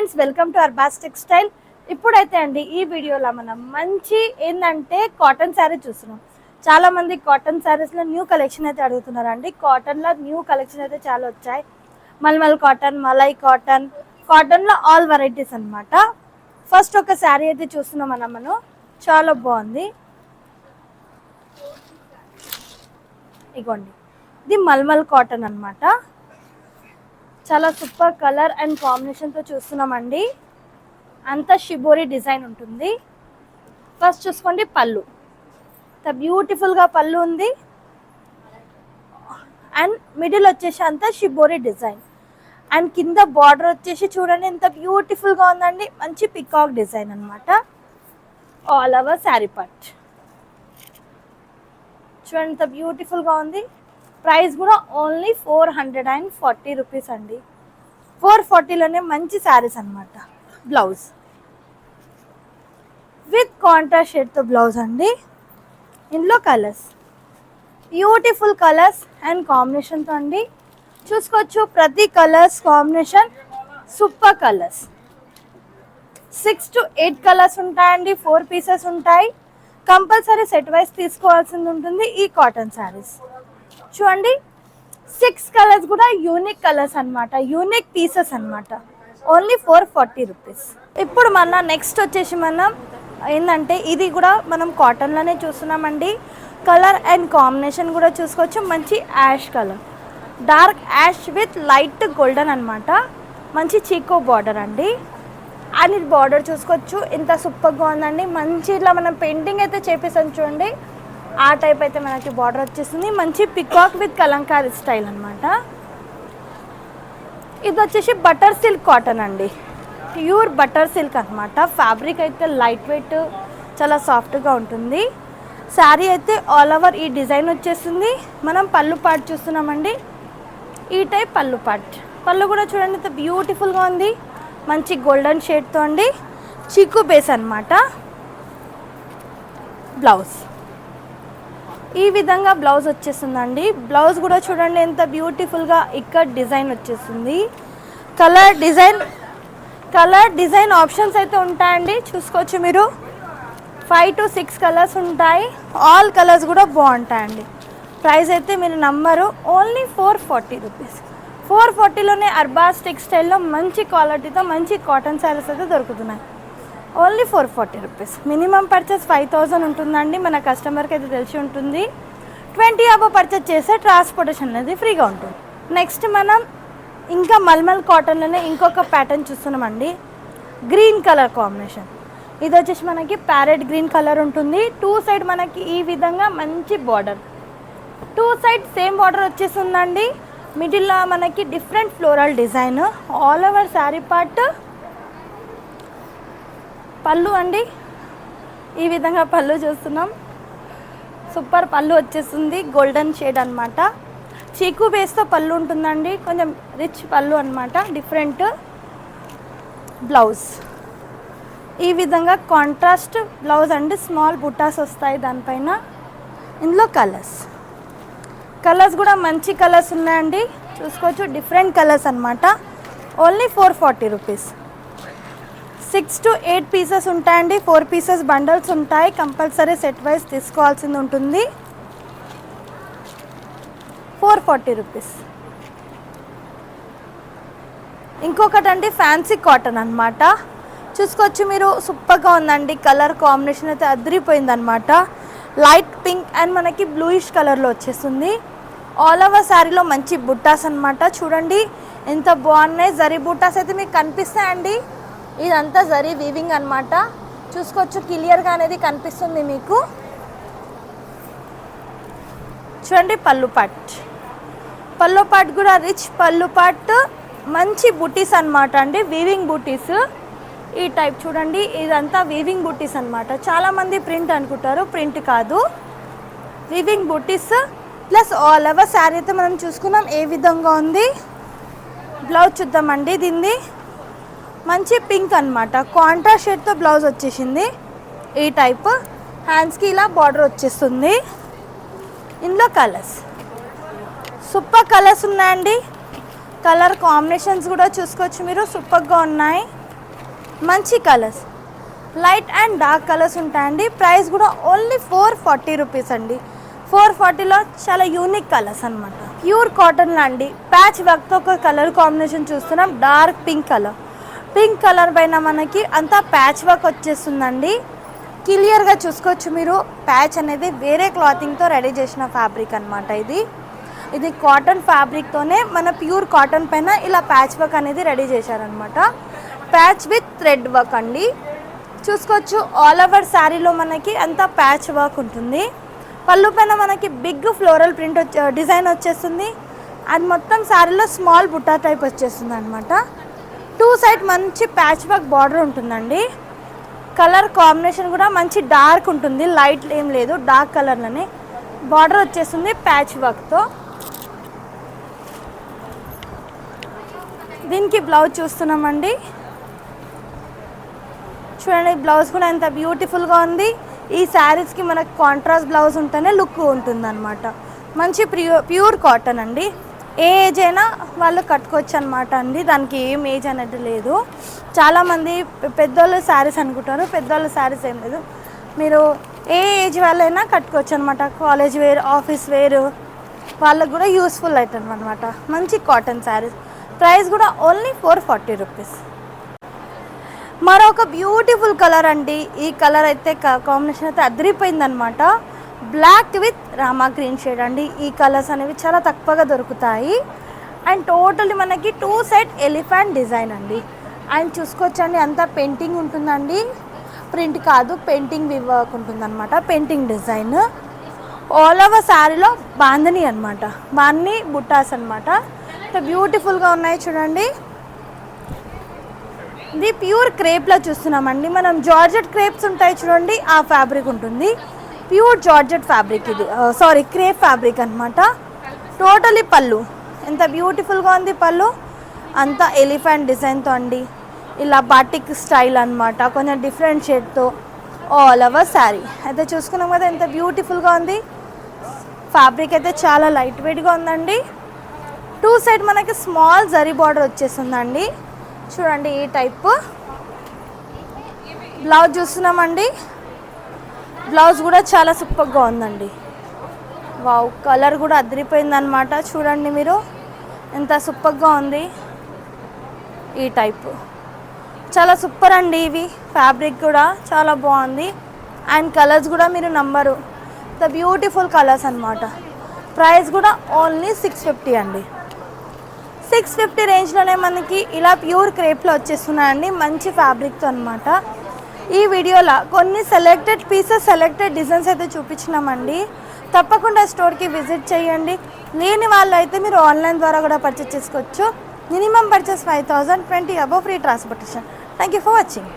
Friends, welcome to Arbaz textile. ఇప్పుడైతే అండి ఈ వీడియోలో మనం మంచి ఏంటంటే కాటన్ శారీ చూస్తున్నాం. చాలా మంది కాటన్ శారీస్లో న్యూ కలెక్షన్ అయితే అడుగుతున్నారండి. కాటన్లో న్యూ కలెక్షన్ అయితే చాలా వచ్చాయి. మల్మల్ కాటన్, మలై కాటన్, కాటన్లో ఆల్ వెరైటీస్ అనమాట. ఫస్ట్ ఒక శారీ అయితే చూస్తున్నాం మనం. చాలా బాగుంది. ఇగోండి, ఇది మల్మల్ కాటన్ అనమాట. చాలా సూపర్ కలర్ అండ్ కాంబినేషన్తో చూస్తున్నామండి. అంతా షిబోరి డిజైన్ ఉంటుంది. ఫస్ట్ చూసుకోండి పళ్ళు, బ్యూటిఫుల్గా పళ్ళు ఉంది. అండ్ మిడిల్ వచ్చేసి అంతా షిబోరి డిజైన్. అండ్ కింద బార్డర్ వచ్చేసి చూడండి ఎంత బ్యూటిఫుల్గా ఉందండి. మంచి పికాక్ డిజైన్ అనమాట. ఆల్ ఓవర్ శారీ పార్ట్ చూడండి ఎంత బ్యూటిఫుల్గా ఉంది. ప్రైస్ కూడా ఓన్లీ 440 రూపీస్ అండి. 440లోనే మంచి శారీస్ అనమాట. బ్లౌజ్ విత్ కాంట్రాస్ట్ షేడ్తో బ్లౌజ్ అండి. ఇందులో కలర్స్, బ్యూటిఫుల్ కలర్స్ అండ్ కాంబినేషన్తో అండి. చూసుకోవచ్చు ప్రతి colours combination super colours. 6 to 8 colours ఉంటాయండి. 4 పీసెస్ ఉంటాయి. కంపల్సరీ సెట్ వైజ్ తీసుకోవాల్సింది ఉంటుంది. ఈ కాటన్ శారీస్ చూడండి 6 కలర్స్ కూడా యూనిక్ కలర్స్ అనమాట. యూనిక్ పీసెస్ అనమాట. Only 440 rupees. ఇప్పుడు మన నెక్స్ట్ వచ్చేసి మనం ఏంటంటే ఇది కూడా మనం కాటన్లోనే చూస్తున్నామండి. కలర్ అండ్ కాంబినేషన్ కూడా చూసుకోవచ్చు. మంచి ash colour, dark ash with light golden అనమాట. మంచి చీకో బార్డర్ అండి. అండ్ ఇది బార్డర్ చూసుకోవచ్చు ఎంత సూపర్గా ఉందండి. మంచి ఇట్లా మనం పెయింటింగ్ అయితే చేపిస్తాం చూడండి, ఆ టైప్ అయితే మనకి బార్డర్ వచ్చేసింది. మంచి పికాక్ విత్ కలంకారీ స్టైల్ అనమాట. ఇది వచ్చేసి బటర్ సిల్క్ కాటన్ అండి. ప్యూర్ బటర్ సిల్క్ అనమాట. ఫ్యాబ్రిక్ అయితే లైట్ వెయిట్, చాలా సాఫ్ట్గా ఉంటుంది. శారీ అయితే ఆల్ ఓవర్ ఈ డిజైన్ వచ్చేస్తుంది. మనం పళ్ళు పార్ట్ చూస్తున్నామండి. ఈ టైప్ పళ్ళు పార్ట్. పళ్ళు కూడా చూడండి ఎంత బ్యూటిఫుల్గా ఉంది. మంచి గోల్డెన్ షేడ్తో అండి. చీకు బేస్ అనమాట. బ్లౌజ్ ఈ విధంగా బ్లౌజ్ వచ్చేస్తుందండి. బ్లౌజ్ కూడా చూడండి ఎంత బ్యూటిఫుల్గా ఇక్కడ డిజైన్ వచ్చేస్తుంది. కలర్ డిజైన్ ఆప్షన్స్ అయితే ఉంటాయండి. చూసుకోవచ్చు మీరు 5 to 6 కలర్స్ ఉంటాయి. ఆల్ కలర్స్ కూడా బాగుంటాయండి. ప్రైస్ అయితే మీరు నమ్మరు, ఓన్లీ 440 రూపీస్. 440లోనే అర్బాస్ టెక్స్టైల్లో మంచి క్వాలిటీతో మంచి కాటన్ శారీస్ అయితే దొరుకుతున్నాయి. Only 440 rupees. మినిమం పర్చేస్ 5000 ఉంటుందండి. మన కస్టమర్కి అయితే తెలిసి ఉంటుంది. 20 అబవ్ పర్చేస్ చేస్తే ట్రాన్స్పోర్టేషన్ అనేది ఫ్రీగా ఉంటుంది. నెక్స్ట్ మనం ఇంకా మల్మల్ కాటన్లోనే ఇంకొక ప్యాటర్న్ చూస్తున్నామండి. Green colour combination. ఇది వచ్చేసి మనకి ప్యారెట్ గ్రీన్ కలర్ ఉంటుంది. 2 సైడ్ మనకి ఈ విధంగా మంచి బార్డర్, 2 సైడ్ సేమ్ బార్డర్ వచ్చేస్తుందండి. మిడిల్లో మనకి different floral design. All over sari part. పళ్ళు అండి ఈ విధంగా పళ్ళు చూస్తున్నాం. సూపర్ పళ్ళు వచ్చేస్తుంది. గోల్డెన్ షేడ్ అనమాట. చీకు బేస్తో పళ్ళు ఉంటుందండి. కొంచెం రిచ్ పళ్ళు అనమాట. డిఫరెంట్ బ్లౌజ్ ఈ విధంగా కాంట్రాస్ట్ బ్లౌజ్ అండి. స్మాల్ బుట్టాస్ వస్తాయి దానిపైన. ఇందులో కలర్స్ కూడా మంచి కలర్స్ ఉన్నాయండి. చూసుకోవచ్చు డిఫరెంట్ కలర్స్ అనమాట. Only 440 rupees. 6 to 8 పీసెస్ ఉంటాయండి. 4 పీసెస్ బండల్స్ ఉంటాయి. కంపల్సరీ సెట్ వైజ్ తీసుకోవాల్సింది ఉంటుంది. 440 రూపీస్. ఇంకొకటి అండి ఫ్యాన్సీ కాటన్ అనమాట. చూసుకోవచ్చు మీరు సూపర్గా ఉందండి. కలర్ కాంబినేషన్ అయితే అదిరిపోయిందనమాట. లైట్ పింక్ అండ్ మనకి బ్లూయిష్ కలర్లో వచ్చేస్తుంది. ఆల్ ఓవర్ శారీలో మంచి బుట్టాస్ అనమాట. చూడండి ఎంత బాగున్నాయి. జరీ బుట్టాస్ అయితే మీకు కనిపిస్తాయండి. ఇదంతా జరీ వీవింగ్ అనమాట. చూసుకోవచ్చు క్లియర్గా అనేది కనిపిస్తుంది మీకు. చూడండి పళ్ళు పార్ట్ కూడా రిచ్ పళ్ళు పార్ట్. మంచి బుటీస్ అనమాట అండి. వీవింగ్ బుటీస్ ఈ టైప్ చూడండి. ఇదంతా వీవింగ్ బుటీస్ అనమాట. చాలామంది ప్రింట్ అనుకుంటారు, ప్రింట్ కాదు, వీవింగ్ బుటీస్. ప్లస్ ఆల్ ఓవర్ శారీ అయితే మనం చూసుకున్నాం ఏ విధంగా ఉంది. బ్లౌజ్ చూద్దామండి. దీన్ని మంచి పింక్ అనమాట. కాంట్రాస్ట్ షేడ్తో బ్లౌజ్ వచ్చేసింది. ఈ టైప్ హ్యాండ్స్కి ఇలా బార్డర్ వచ్చేస్తుంది. ఇందులో కలర్స్ సూపర్ కలర్స్ ఉన్నాయండి. కలర్ కాంబినేషన్స్ కూడా చూసుకోవచ్చు మీరు. సూపర్గా ఉన్నాయి. మంచి colours, light and dark colours ఉంటాయండి. ప్రైస్ కూడా ఓన్లీ 440 రూపీస్ అండి. 440లో చాలా యూనిక్ కలర్స్ అనమాట. ప్యూర్ కాటన్లో అండి, ప్యాచ్ వర్క్తో ఒక కలర్ కాంబినేషన్ చూస్తున్నాం. Dark pink colour, pink colour పైన మనకి అంతా ప్యాచ్ వర్క్ వచ్చేస్తుందండి. క్లియర్గా చూసుకోవచ్చు మీరు. ప్యాచ్ అనేది వేరే క్లాతింగ్తో రెడీ చేసిన ఫ్యాబ్రిక్ అనమాట. ఇది కాటన్ ఫ్యాబ్రిక్తోనే మన ప్యూర్ కాటన్ పైన ఇలా ప్యాచ్ వర్క్ అనేది రెడీ చేశారనమాట. ప్యాచ్ విత్ థ్రెడ్ వర్క్ అండి. చూసుకోవచ్చు ఆల్ ఓవర్ శారీలో మనకి అంతా ప్యాచ్ వర్క్ ఉంటుంది. పళ్ళు పైన మనకి బిగ్ ఫ్లోరల్ ప్రింట్ డిజైన్ వచ్చేస్తుంది. అది మొత్తం శారీలో స్మాల్ బుట్టా టైప్ వచ్చేస్తుంది అనమాట. 2 సైడ్ మంచి ప్యాచ్ వర్క్ బార్డర్ ఉంటుందండి. కలర్ కాంబినేషన్ కూడా మంచి డార్క్ ఉంటుంది, లైట్ ఏం లేదు, డార్క్ కలర్లోనే బార్డర్ వచ్చేస్తుంది ప్యాచ్ వర్క్తో. దీనికి బ్లౌజ్ చూస్తున్నామండి. చూడండి బ్లౌజ్ కూడా ఎంత బ్యూటిఫుల్గా ఉంది. ఈ శారీస్కి మనకు కాంట్రాస్ట్ బ్లౌజ్ ఉంటేనే లుక్ ఉంటుంది అనమాట. మంచి ప్యూర్ కాటన్ అండి. ఏ ఏజ్ అయినా వాళ్ళు కట్టుకోవచ్చు అనమాట అండి. దానికి ఏం ఏజ్ అనేది లేదు. చాలామంది పెద్దోళ్ళ శారీస్ అనుకుంటారు, పెద్దోళ్ళ శారీస్ ఏం లేదు. మీరు ఏ ఏజ్ వాళ్ళైనా కట్టుకోవచ్చు అనమాట. కాలేజ్ వేర్, ఆఫీస్ వేర్ వాళ్ళకు కూడా యూస్ఫుల్ అవుతుంది అనమాట. మంచి కాటన్ శారీస్. ప్రైస్ కూడా ఓన్లీ 440 రూపీస్. మరొక బ్యూటిఫుల్ కలర్ అండి. ఈ కలర్ అయితే కాంబినేషన్ అయితే అదిరిపోయిందనమాట. Black with Rama green shade అండి. ఈ కలర్స్ అనేవి చాలా తక్కువగా దొరుకుతాయి. అండ్ టోటల్లీ మనకి 2 సైడ్ ఎలిఫెంట్ డిజైన్ అండి. అండ్ చూసుకోవచ్చండి అంతా పెయింటింగ్ ఉంటుందండి. ప్రింట్ కాదు, పెయింటింగ్ వర్క్ ఉంటుందన్నమాట. పెయింటింగ్ డిజైన్ ఆల్ ఓవర్ శారీలో బాందని అనమాట. బాందని బుట్టాస్ అనమాట. బ్యూటిఫుల్గా ఉన్నాయి చూడండి. ఇది ప్యూర్ క్రేప్లో చూస్తున్నామండి. మనం జార్జెట్ క్రేప్స్ ఉంటాయి చూడండి, ఆ ఫ్యాబ్రిక్ ఉంటుంది. ప్యూర్ జార్జెట్ ఫ్యాబ్రిక్ ఇది, క్రేప్ ఫ్యాబ్రిక్ అనమాట. టోటలీ పళ్ళు ఎంత బ్యూటిఫుల్గా ఉంది. పళ్ళు అంతా ఎలిఫెంట్ డిజైన్తో అండి. ఇలా బాటిక్ స్టైల్ అనమాట, కొంచెం డిఫరెంట్ షేడ్తో ఆల్ ఓవర్ శారీ అయితే చూసుకున్నాం కదా ఎంత బ్యూటిఫుల్గా ఉంది. ఫ్యాబ్రిక్ అయితే చాలా లైట్ వెయిట్గా ఉందండి. 2 సైడ్ మనకి స్మాల్ జరీ బార్డర్ వచ్చేస్తుందండి. చూడండి ఈ టైప్ బ్లౌజ్ చూస్తున్నామండి. బ్లౌజ్ కూడా చాలా సూపర్గా ఉందండి. వావ్, కలర్ కూడా అదిరిపోయిందనమాట. చూడండి మీరు ఎంత సూపర్గా ఉంది. ఈ టైప్ చాలా సూపర్ అండి. ఇవి ఫ్యాబ్రిక్ కూడా చాలా బాగుంది. అండ్ కలర్స్ కూడా మీరు నంబరు ద బ్యూటిఫుల్ కలర్స్ అనమాట. ప్రైస్ కూడా ఓన్లీ 650 అండి. 650 రేంజ్లోనే మనకి ఇలా ప్యూర్ క్రేప్లో వచ్చేస్తున్నాయండి. మంచి ఫ్యాబ్రిక్తో అనమాట. ఈ వీడియోలో కొన్ని సెలెక్టెడ్ పీసెస్, సెలెక్టెడ్ డిజైన్స్ అయితే చూపించినామండి. తప్పకుండా స్టోర్కి విజిట్ చేయండి. లేని వాళ్ళు అయితే మీరు ఆన్లైన్ ద్వారా కూడా పర్చేస్ చేసుకోవచ్చు. Minimum purchase 5000, 20 above free transportation. Thank you for watching.